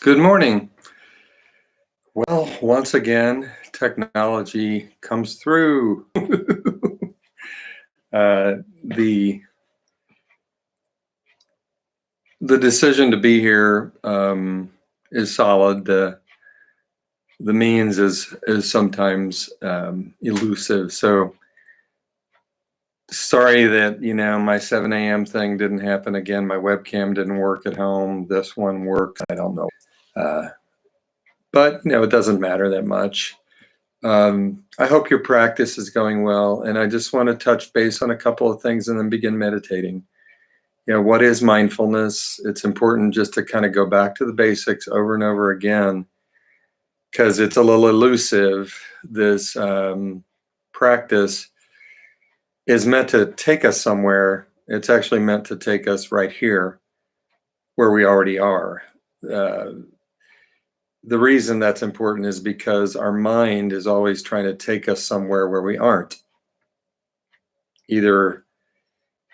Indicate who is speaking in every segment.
Speaker 1: Good morning. Well, once again, technology comes through. The decision to be here is solid. The means is sometimes elusive. So sorry that my 7 a.m. thing didn't happen again. My webcam didn't work at home. This one worked. I don't know, but it doesn't matter that much. I hope your practice is going well, and I just want to touch base on a couple of things and then begin meditating. What is mindfulness? It's important just to kind of go back to the basics over and over again because it's a little elusive. This practice is meant to take us somewhere. It's actually meant to take us right here where we already are. The reason that's important is because our mind is always trying to take us somewhere where we aren't. Either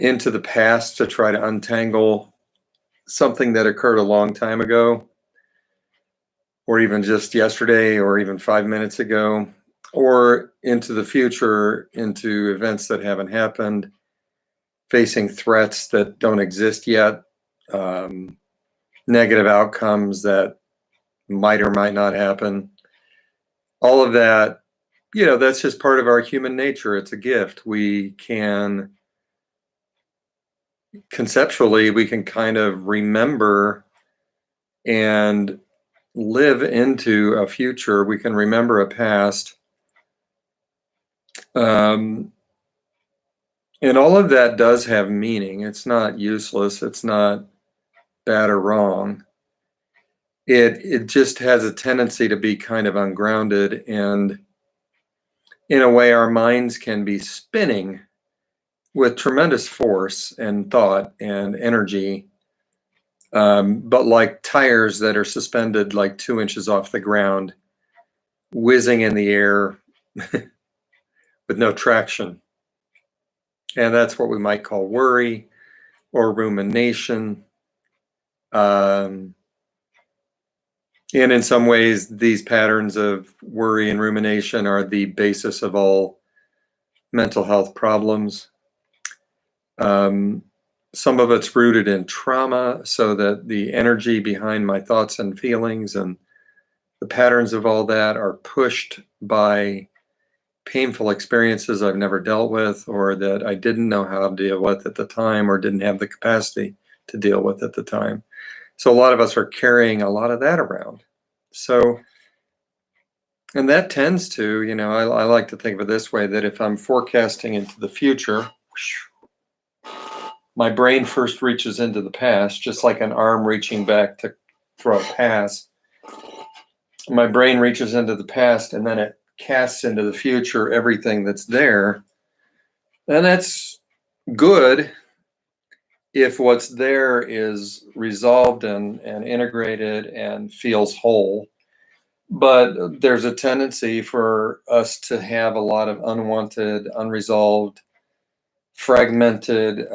Speaker 1: into the past to try to untangle something that occurred a long time ago, or even just yesterday, or even 5 minutes ago, or into the future, into events that haven't happened, facing threats that don't exist yet, negative outcomes that might or might not happen. All of that, that's just part of our human nature. It's a gift. Conceptually, we can kind of remember and live into a future. We can remember a past. And all of that does have meaning. It's not useless. It's not bad or wrong. It just has a tendency to be kind of ungrounded, and in a way our minds can be spinning with tremendous force and thought and energy, but like tires that are suspended like 2 inches off the ground, whizzing in the air with no traction. And that's what we might call worry or rumination. And in some ways, these patterns of worry and rumination are the basis of all mental health problems. Some of it's rooted in trauma, so that the energy behind my thoughts and feelings and the patterns of all that are pushed by painful experiences I've never dealt with, or that I didn't know how to deal with at the time, or didn't have the capacity to deal with at the time. So a lot of us are carrying a lot of that around. So, and that tends to, I like to think of it this way, that if I'm forecasting into the future, my brain first reaches into the past, just like an arm reaching back to throw a pass. My brain reaches into the past, and then it casts into the future everything that's there. And that's good if what's there is resolved and integrated and feels whole. But there's a tendency for us to have a lot of unwanted, unresolved, fragmented,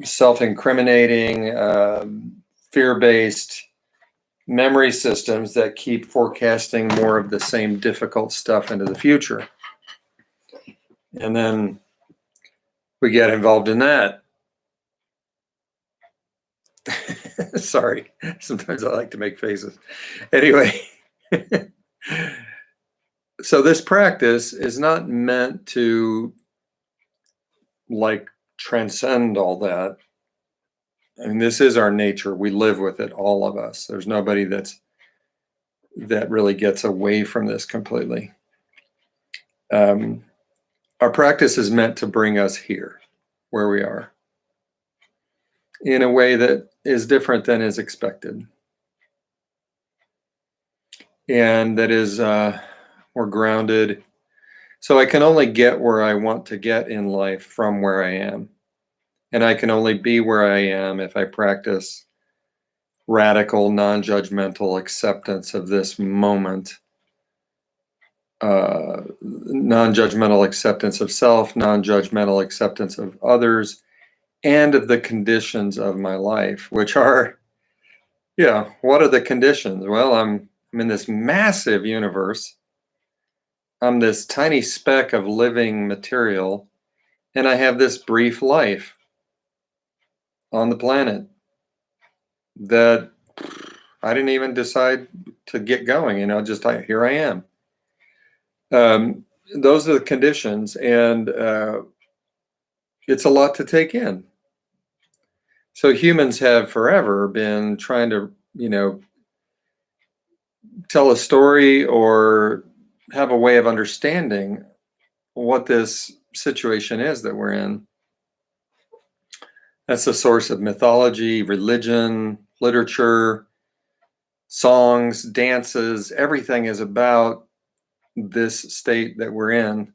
Speaker 1: self-incriminating, fear-based memory systems that keep forecasting more of the same difficult stuff into the future. And then we get involved in that. Sorry, sometimes I like to make faces. Anyway, so this practice is not meant to transcend all that. I mean, this is our nature. We live with it, all of us. There's nobody that really gets away from this completely. Our practice is meant to bring us here, where we are, in a way that is different than is expected, and that is more grounded. So I can only get where I want to get in life from where I am. And I can only be where I am if I practice radical, non-judgmental acceptance of this moment. Non-judgmental acceptance of self, non-judgmental acceptance of others, and of the conditions of my life, which are, Yeah, what are the conditions? Well, I'm in this massive universe. I'm this tiny speck of living material, and I have this brief life on the planet that I didn't even decide to get going, just here I am. Those are the conditions, and it's a lot to take in. So humans have forever been trying to, tell a story or have a way of understanding what this situation is that we're in. That's the source of mythology, religion, literature, songs, dances. Everything is about this state that we're in.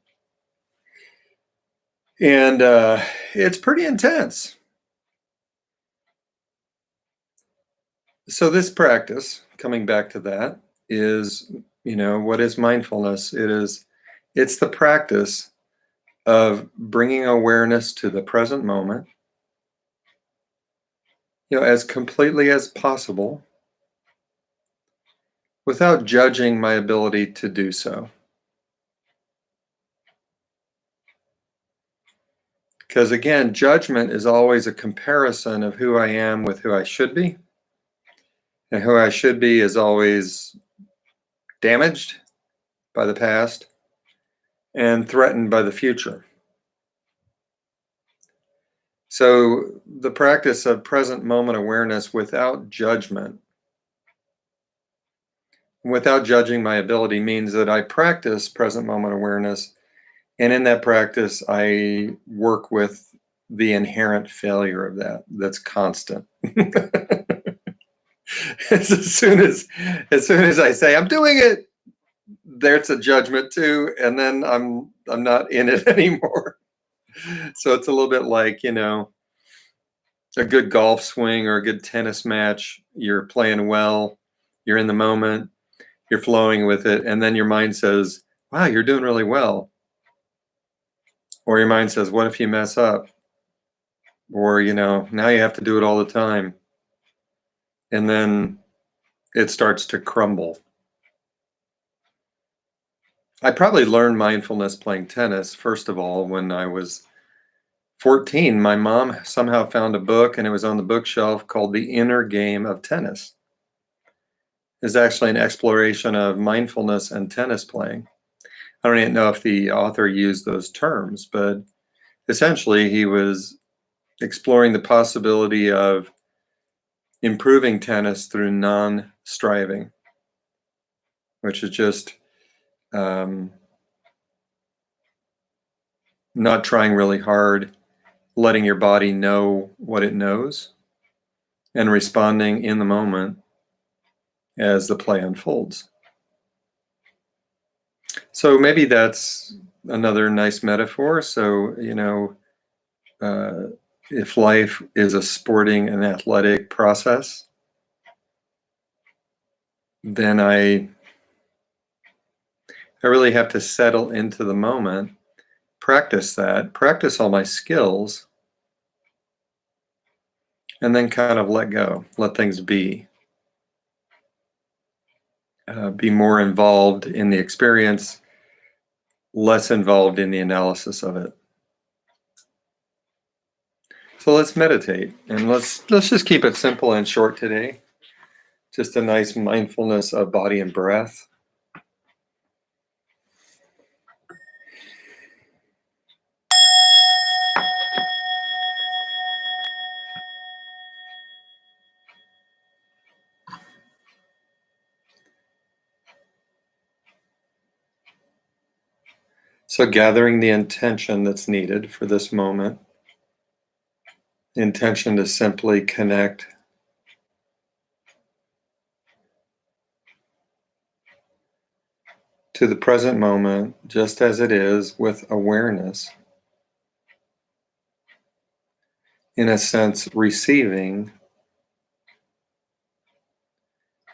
Speaker 1: And it's pretty intense. So, this practice, coming back to that, is, what is mindfulness? It's the practice of bringing awareness to the present moment, as completely as possible without judging my ability to do so. Because again, judgment is always a comparison of who I am with who I should be. And who I should be is always damaged by the past and threatened by the future. So, the practice of present moment awareness without judging my ability, means that I practice present moment awareness. And in that practice, I work with the inherent failure of that. That's constant. as soon as I say I'm doing it, there's a judgment too, and then I'm not in it anymore. So it's a little bit like, a good golf swing or a good tennis match. You're playing well, you're in the moment, you're flowing with it, and then your mind says, "Wow, you're doing really well." Or your mind says, "What if you mess up?" Or, now you have to do it all the time. And then it starts to crumble. I probably learned mindfulness playing tennis, first of all, when I was 14. My mom somehow found a book, and it was on the bookshelf, called The Inner Game of Tennis. It's actually an exploration of mindfulness and tennis playing. I don't even know if the author used those terms, but essentially he was exploring the possibility of improving tennis through non-striving, which is just um, not trying really hard, letting your body know what it knows, and responding in the moment as the play unfolds. So maybe that's another nice metaphor. So, uh, if life is a sporting and athletic process, then I really have to settle into the moment, practice all my skills, and then kind of let go, let things be more involved in the experience, less involved in the analysis of it. So let's meditate, and let's just keep it simple and short today. Just a nice mindfulness of body and breath. So gathering the intention that's needed for this moment, the intention to simply connect to the present moment just as it is, with awareness, in a sense, receiving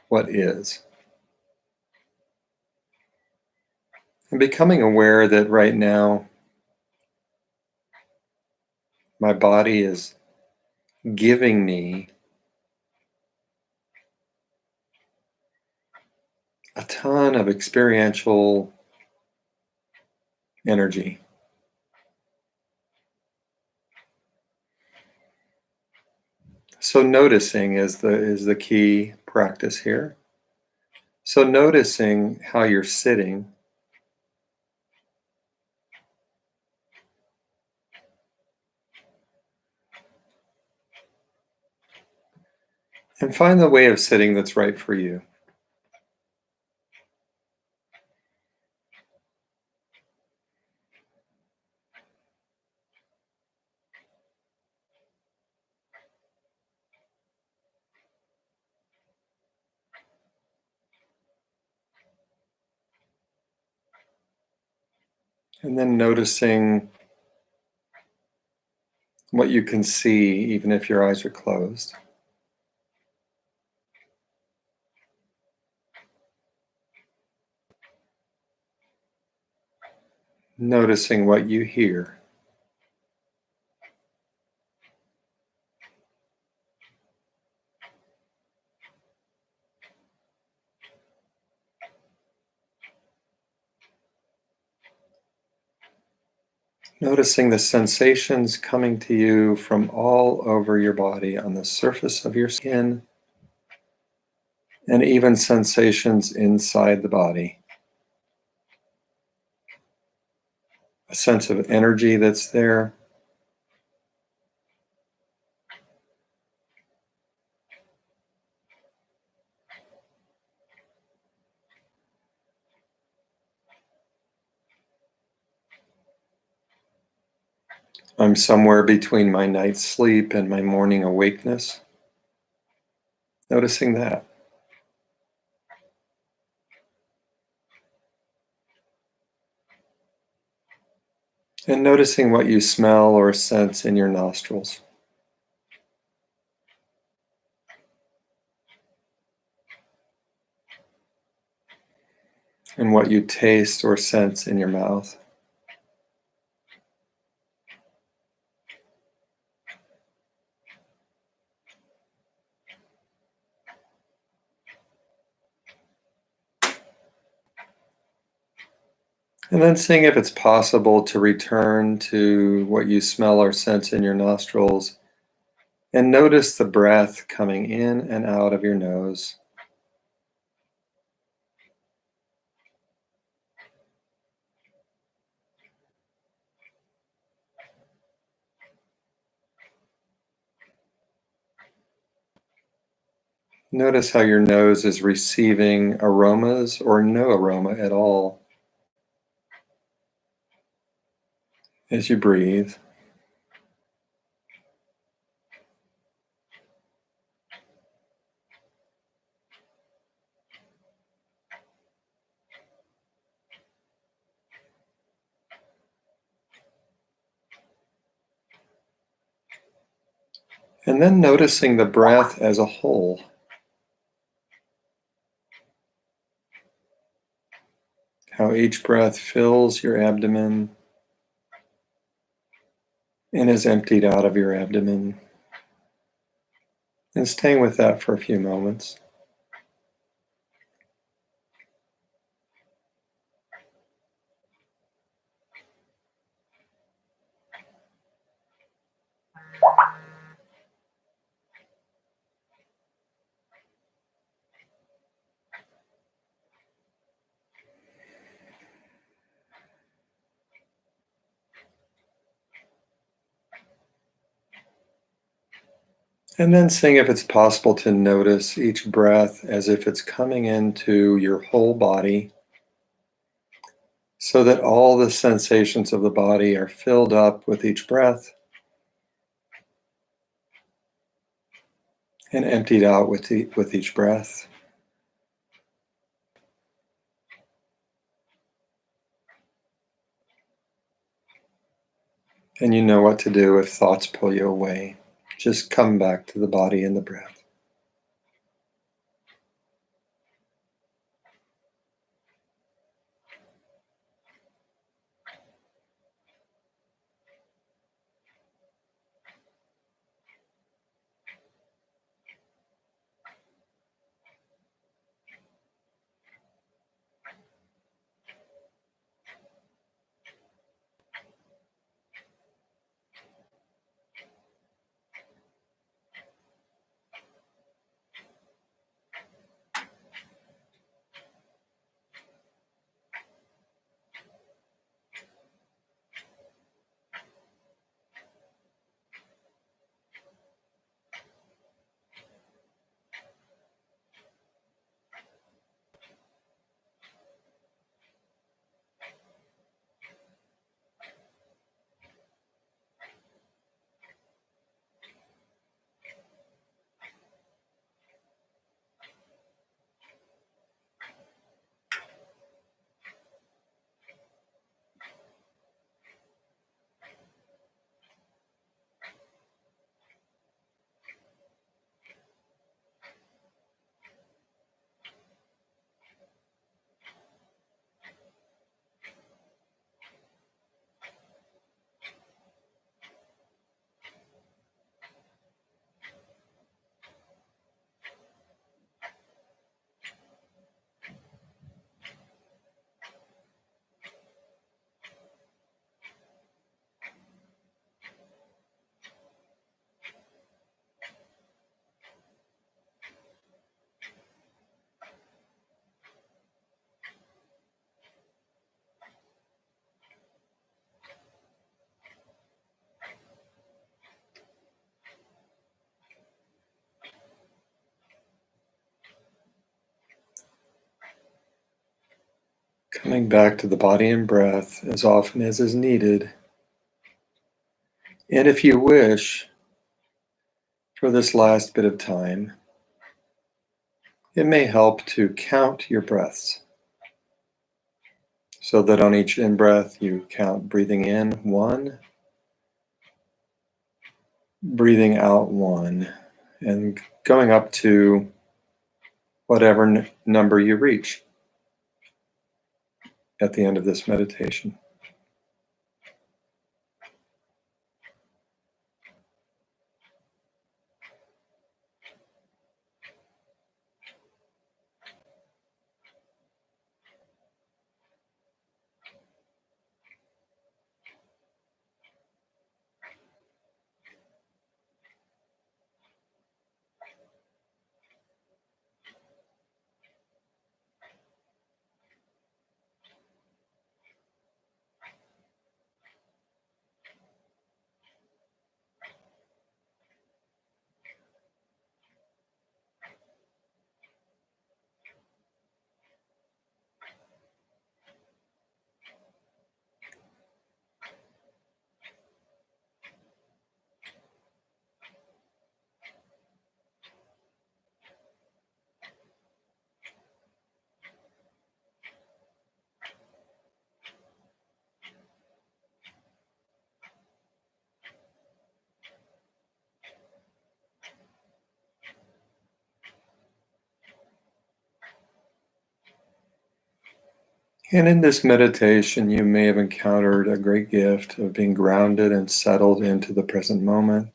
Speaker 1: what is. And becoming aware that right now my body is giving me a ton of experiential energy. So noticing is the key practice here. So noticing how you're sitting and find the way of sitting that's right for you. And then noticing what you can see even if your eyes are closed. Noticing what you hear. Noticing the sensations coming to you from all over your body on the surface of your skin, and even sensations inside the body. A sense of energy that's there. I'm somewhere between my night's sleep and my morning awakeness. Noticing that. And noticing what you smell or sense in your nostrils. And what you taste or sense in your mouth. And then seeing if it's possible to return to what you smell or sense in your nostrils and notice the breath coming in and out of your nose. Notice how your nose is receiving aromas or no aroma at all as you breathe. And then noticing the breath as a whole. How each breath fills your abdomen and is emptied out of your abdomen. And staying with that for a few moments. And then seeing if it's possible to notice each breath as if it's coming into your whole body, so that all the sensations of the body are filled up with each breath and emptied out with each breath. And you know what to do if thoughts pull you away. Just come back to the body and the breath. Coming back to the body and breath as often as is needed. And if you wish, for this last bit of time, it may help to count your breaths so that on each in-breath you count breathing in 1, breathing out 1, and going up to whatever number you reach at the end of this meditation. And in this meditation, you may have encountered a great gift of being grounded and settled into the present moment,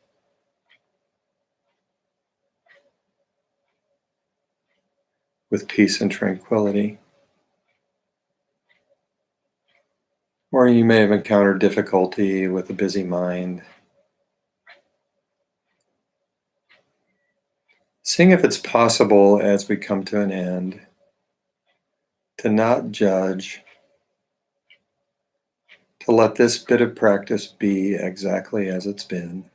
Speaker 1: with peace and tranquility. Or you may have encountered difficulty with a busy mind. Seeing if it's possible as we come to an end to not judge, to let this bit of practice be exactly as it's been.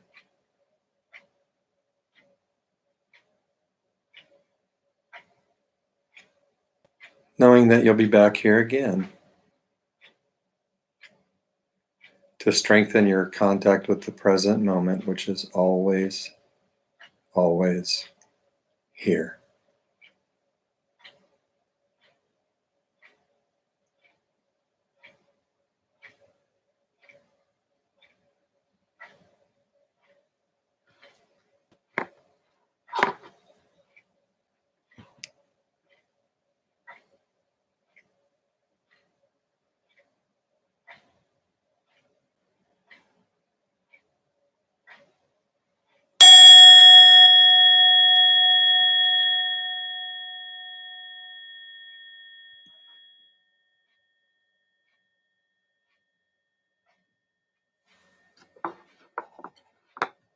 Speaker 1: Knowing that you'll be back here again to strengthen your contact with the present moment, which is always, always here.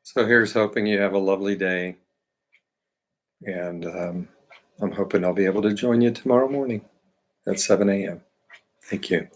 Speaker 1: So here's hoping you have a lovely day. And I'm hoping I'll be able to join you tomorrow morning at 7 a.m. Thank you.